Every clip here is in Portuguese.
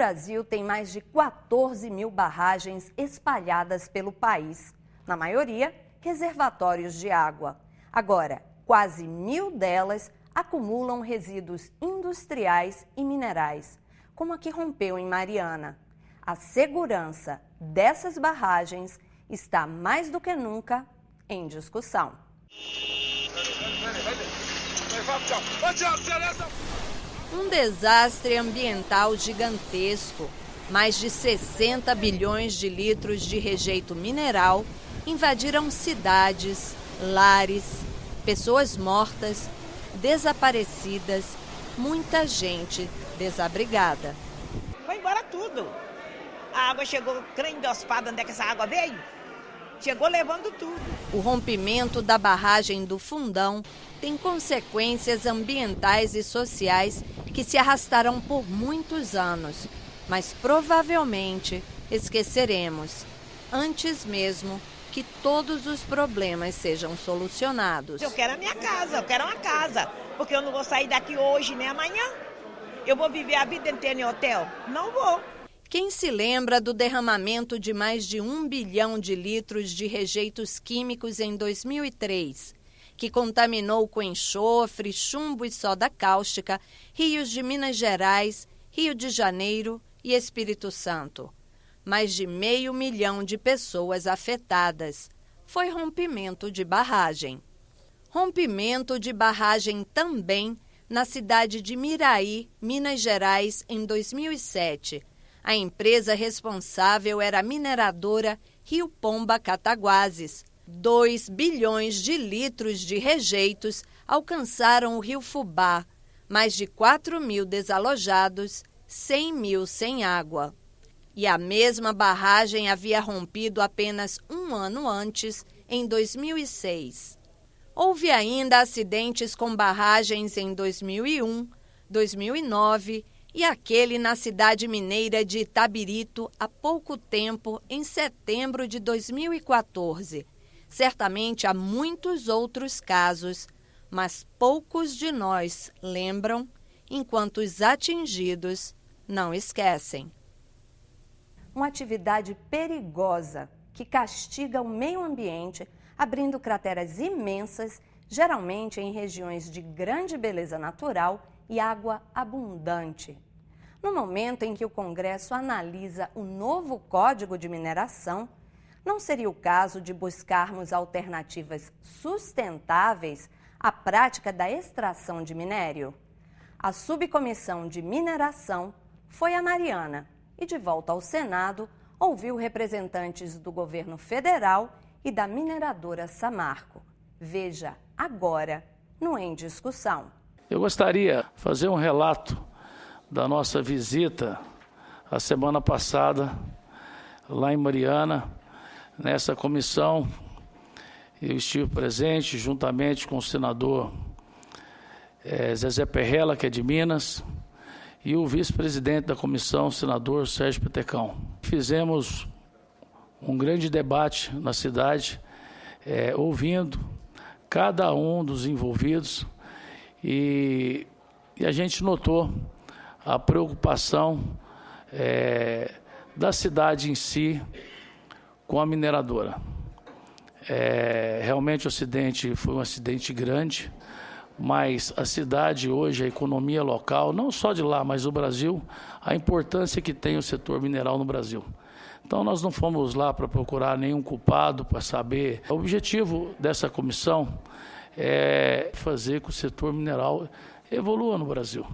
Brasil tem mais de 14 mil barragens espalhadas pelo país. Na maioria, reservatórios de água. Agora, quase 1.000 delas acumulam resíduos industriais e minerais, como a que rompeu em Mariana. A segurança dessas barragens está mais do que nunca em discussão. Um desastre ambiental gigantesco. Mais de 60 bilhões de litros de rejeito mineral invadiram cidades, lares, pessoas mortas, desaparecidas, muita gente desabrigada. Foi embora tudo. A água chegou crendospada, onde é que essa água veio? Chegou levando tudo. O rompimento da barragem do Fundão tem consequências ambientais e sociais que se arrastarão por muitos anos, mas provavelmente esqueceremos, antes mesmo que todos os problemas sejam solucionados. Eu quero a minha casa, eu quero uma casa, porque eu não vou sair daqui hoje nem amanhã. Eu vou viver a vida inteira em hotel? Não vou. Quem se lembra do derramamento de mais de 1 bilhão de litros de rejeitos químicos em 2003, que contaminou com enxofre, chumbo e soda cáustica rios de Minas Gerais, Rio de Janeiro e Espírito Santo? Mais de 500 mil de pessoas afetadas. Foi rompimento de barragem. Rompimento de barragem também na cidade de Miraí, Minas Gerais, em 2007. A empresa responsável era a mineradora Rio Pomba Cataguases. 2 bilhões de litros de rejeitos alcançaram o Rio Fubá. Mais de 4 mil desalojados, 100 mil sem água. E a mesma barragem havia rompido apenas um ano antes, em 2006. Houve ainda acidentes com barragens em 2001, 2009 e aquele na cidade mineira de Itabirito há pouco tempo, em setembro de 2014. Certamente há muitos outros casos, mas poucos de nós lembram, enquanto os atingidos não esquecem. Uma atividade perigosa que castiga o meio ambiente, abrindo crateras imensas, geralmente em regiões de grande beleza natural e água abundante. No momento em que o Congresso analisa o novo Código de Mineração, não seria o caso de buscarmos alternativas sustentáveis à prática da extração de minério? A subcomissão de mineração foi a Mariana e, de volta ao Senado, ouviu representantes do governo federal e da mineradora Samarco. Veja agora no Em Discussão. Eu gostaria de fazer um relato da nossa visita a semana passada lá em Mariana. Nessa comissão, eu estive presente juntamente com o senador Zezé Perrella, que é de Minas, e o vice-presidente da comissão, o senador Sérgio Petecão. Fizemos um grande debate na cidade, ouvindo cada um dos envolvidos, e a gente notou a preocupação da cidade em si com a mineradora. Realmente o acidente foi um acidente grande, mas a cidade hoje, a economia local, não só de lá, mas do Brasil, a importância que tem o setor mineral no Brasil. Então nós não fomos lá para procurar nenhum culpado, para saber. O objetivo dessa comissão é fazer com que o setor mineral evolua no Brasil,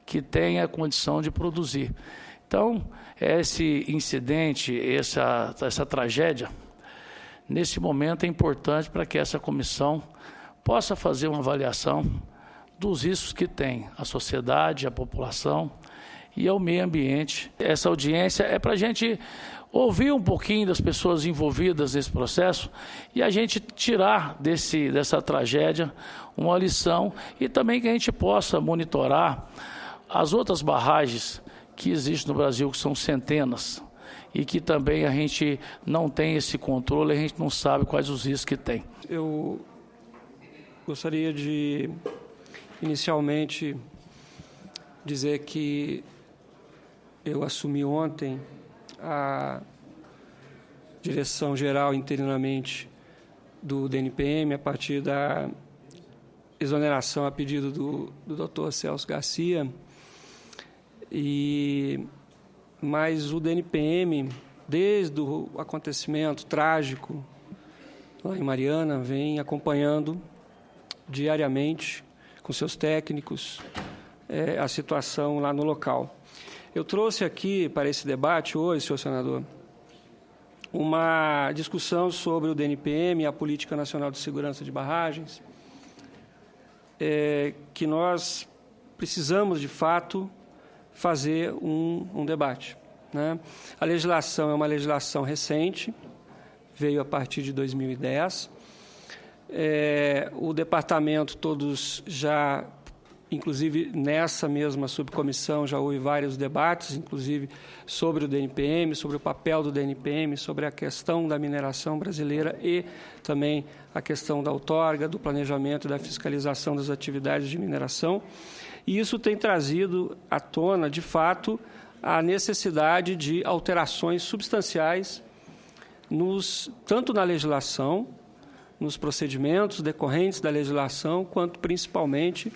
que tenha condição de produzir. Então, esse incidente, essa tragédia, nesse momento é importante para que essa comissão possa fazer uma avaliação dos riscos que tem a sociedade, a população e ao meio ambiente. Essa audiência é para a gente ouvir um pouquinho das pessoas envolvidas nesse processo e a gente tirar dessa tragédia uma lição e também que a gente possa monitorar as outras barragens que existem no Brasil, que são centenas, e que também a gente não tem esse controle, a gente não sabe quais os riscos que tem. Eu gostaria de, inicialmente, dizer que eu assumi ontem a direção geral interinamente do DNPM a partir da exoneração a pedido do Dr. Celso Garcia. Mas o DNPM, desde o acontecimento trágico lá em Mariana, vem acompanhando diariamente com seus técnicos a situação lá no local. Eu trouxe aqui para esse debate hoje, senhor senador, uma discussão sobre o DNPM e a Política Nacional de Segurança de Barragens, que nós precisamos, de fato, fazer um debate, né? A legislação é uma legislação recente, veio a partir de 2010. O departamento, todos já, inclusive nessa mesma subcomissão, já houve vários debates, inclusive sobre o DNPM, sobre o papel do DNPM, sobre a questão da mineração brasileira e também a questão da outorga, do planejamento e da fiscalização das atividades de mineração. E isso tem trazido à tona, de fato, a necessidade de alterações substanciais tanto na legislação, nos procedimentos decorrentes da legislação, quanto principalmente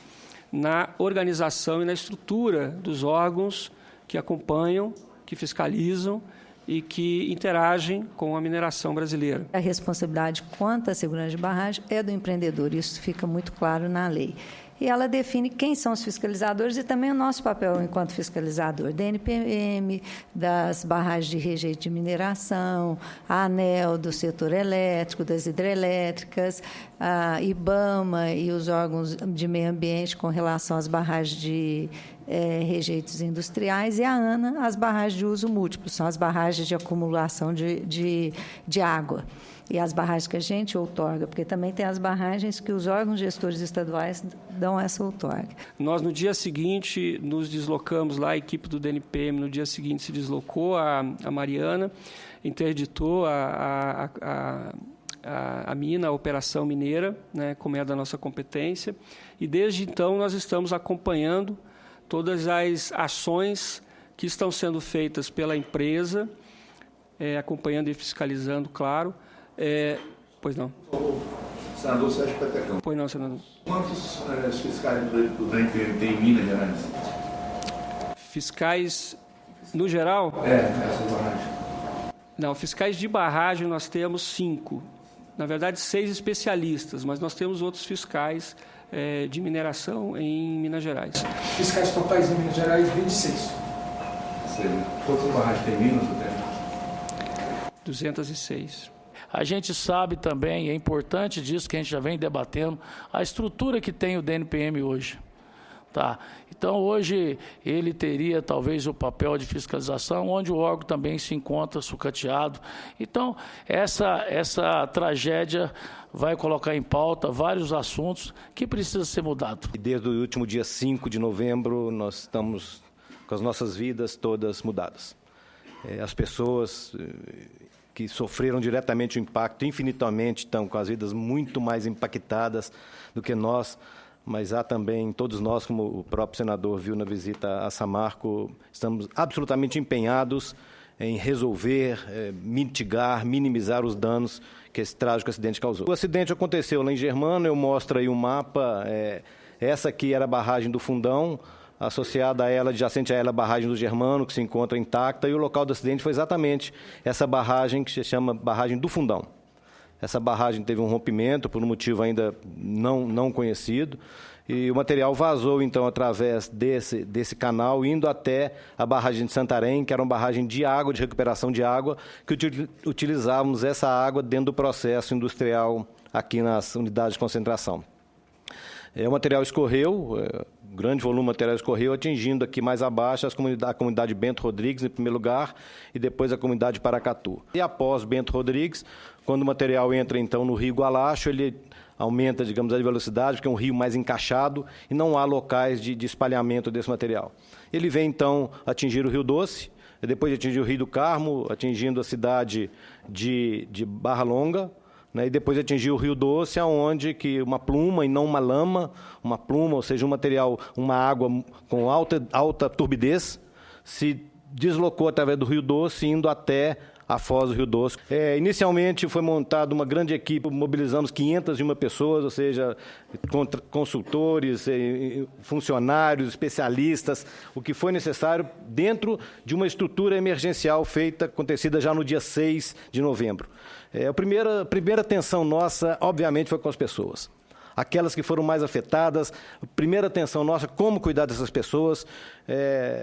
na organização e na estrutura dos órgãos que acompanham, que fiscalizam e que interagem com a mineração brasileira. A responsabilidade quanto à segurança de barragem é do empreendedor, isso fica muito claro na lei. E ela define quem são os fiscalizadores e também o nosso papel enquanto fiscalizador. DNPM, das barragens de rejeito de mineração, a ANEEL do setor elétrico, das hidrelétricas, a IBAMA e os órgãos de meio ambiente com relação às barragens de rejeitos industriais, e a ANA, as barragens de uso múltiplo, são as barragens de acumulação de água. E as barragens que a gente outorga, porque também tem as barragens que os órgãos gestores estaduais dão essa outorga. Nós, no dia seguinte, nos deslocamos lá, a equipe do DNPM, no dia seguinte, se deslocou a Mariana, interditou a mina, a operação mineira, né, como é da nossa competência, e desde então nós estamos acompanhando todas as ações que estão sendo feitas pela empresa, acompanhando e fiscalizando, claro. Pois não. Senador Sérgio Petecão. Pois não, senador. Quantos fiscais do DNPM tem em Minas Gerais? Fiscais no geral? Essas barragens. Não, fiscais de barragem nós temos 5. Na verdade, 6 especialistas, mas nós temos outros fiscais de mineração em Minas Gerais. Fiscais totais em Minas Gerais, 26. Quantas barragens tem em Minas? 206. A gente sabe também, é importante disso que a gente já vem debatendo, a estrutura que tem o DNPM hoje. Tá? Então, hoje, ele teria talvez o papel de fiscalização, onde o órgão também se encontra sucateado. Então, essa tragédia vai colocar em pauta vários assuntos que precisam ser mudados. Desde o último dia 5 de novembro, nós estamos com as nossas vidas todas mudadas. As pessoas que sofreram diretamente o impacto, infinitamente, estão com as vidas muito mais impactadas do que nós, mas há também, todos nós, como o próprio senador viu na visita a Samarco, estamos absolutamente empenhados em resolver, mitigar, minimizar os danos que esse trágico acidente causou. O acidente aconteceu lá em Germano, eu mostro aí um mapa, essa aqui era a barragem do Fundão, associada a ela, adjacente a ela, a barragem do Germano, que se encontra intacta, e o local do acidente foi exatamente essa barragem que se chama barragem do Fundão. Essa barragem teve um rompimento por um motivo ainda não conhecido, e o material vazou, então, através desse canal, indo até a barragem de Santarém, que era uma barragem de água, de recuperação de água, que utilizávamos essa água dentro do processo industrial aqui nas unidades de concentração. O material escorreu, grande volume de material escorreu, atingindo aqui mais abaixo a comunidade Bento Rodrigues, em primeiro lugar, e depois a comunidade Paracatu. E após Bento Rodrigues, quando o material entra, então, no rio Gualacho, ele aumenta, digamos, a velocidade, porque é um rio mais encaixado e não há locais de espalhamento desse material. Ele vem, então, atingir o Rio Doce, depois de atingir o Rio do Carmo, atingindo a cidade de Barra Longa, e depois atingiu o Rio Doce, onde que uma pluma e não uma lama, uma pluma, ou seja, um material, uma água com alta turbidez, se deslocou através do Rio Doce, indo até a foz do Rio Doce. Inicialmente foi montada uma grande equipe, mobilizamos 501 pessoas, ou seja, consultores, funcionários, especialistas, o que foi necessário dentro de uma estrutura emergencial acontecida já no dia 6 de novembro. A primeira atenção nossa, obviamente, foi com as pessoas. Aquelas que foram mais afetadas, a primeira atenção nossa, como cuidar dessas pessoas.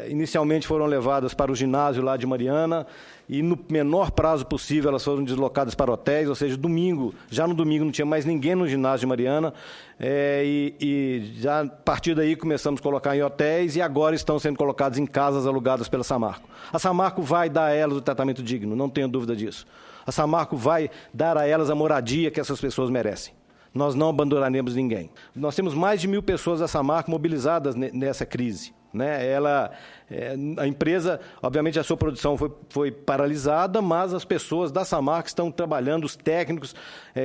Inicialmente foram levadas para o ginásio lá de Mariana e no menor prazo possível elas foram deslocadas para hotéis, ou seja, já no domingo não tinha mais ninguém no ginásio de Mariana e já a partir daí começamos a colocar em hotéis e agora estão sendo colocados em casas alugadas pela Samarco. A Samarco vai dar a elas o tratamento digno, não tenho dúvida disso. A Samarco vai dar a elas a moradia que essas pessoas merecem. Nós não abandonaremos ninguém. Nós temos mais de 1.000 pessoas da Samarco mobilizadas nessa crise. A empresa, obviamente, a sua produção foi paralisada, mas as pessoas da Samarco estão trabalhando, os técnicos,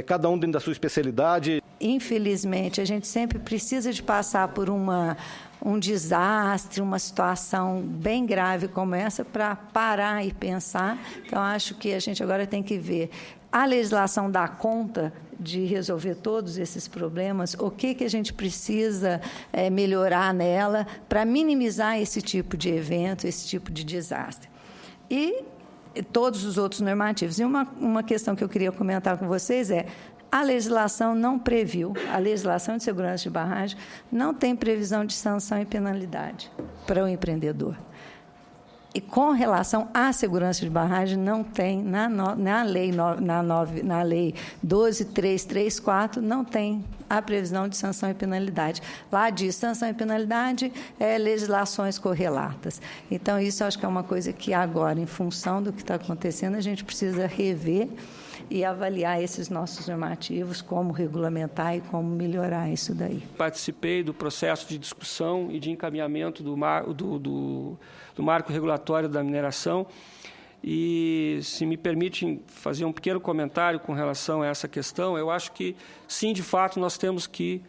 cada um dentro da sua especialidade. Infelizmente, a gente sempre precisa de passar por um desastre, uma situação bem grave como essa para parar e pensar. Então, acho que a gente agora tem que ver. A legislação dá conta de resolver todos esses problemas, o que a gente precisa melhorar nela para minimizar esse tipo de evento, esse tipo de desastre. E todos os outros normativos. E uma questão que eu queria comentar com vocês a legislação não previu, a legislação de segurança de barragem não tem previsão de sanção e penalidade para o empreendedor. E com relação à segurança de barragem, não tem, na lei 12.334, não tem a previsão de sanção e penalidade. Lá diz sanção e penalidade legislações correlatas. Então, isso acho que é uma coisa que agora, em função do que está acontecendo, a gente precisa rever e avaliar esses nossos normativos, como regulamentar e como melhorar isso daí. Participei do processo de discussão e de encaminhamento do marco regulatório da mineração e, se me permitem fazer um pequeno comentário com relação a essa questão, eu acho que, sim, de fato, nós temos que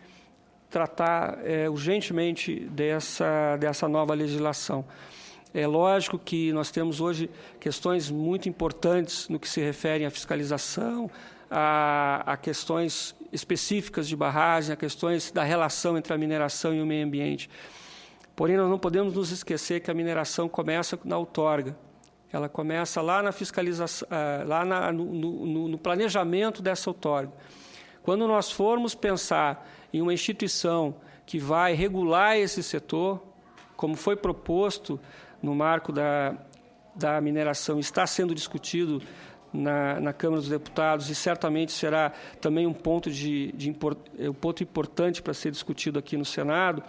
tratar urgentemente dessa nova legislação. É lógico que nós temos hoje questões muito importantes no que se refere à fiscalização, a questões específicas de barragem, a questões da relação entre a mineração e o meio ambiente. Porém, nós não podemos nos esquecer que a mineração começa na outorga. Ela começa lá na fiscalização, no planejamento dessa outorga. Quando nós formos pensar em uma instituição que vai regular esse setor, como foi proposto no marco da mineração, está sendo discutido na Câmara dos Deputados e certamente será também um ponto importante para ser discutido aqui no Senado,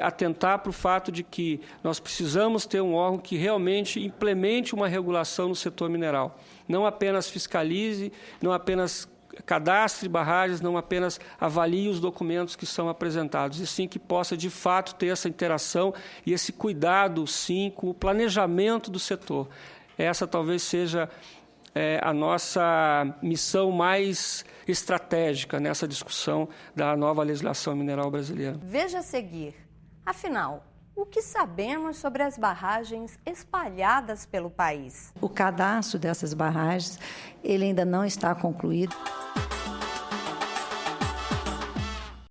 atentar para o fato de que nós precisamos ter um órgão que realmente implemente uma regulação no setor mineral. Não apenas fiscalize, não apenas cadastre barragens, não apenas avalie os documentos que são apresentados, e sim que possa, de fato, ter essa interação e esse cuidado, sim, com o planejamento do setor. Essa talvez seja a nossa missão mais estratégica nessa discussão da nova legislação mineral brasileira. Veja a seguir. Afinal, o que sabemos sobre as barragens espalhadas pelo país? O cadastro dessas barragens, ele ainda não está concluído.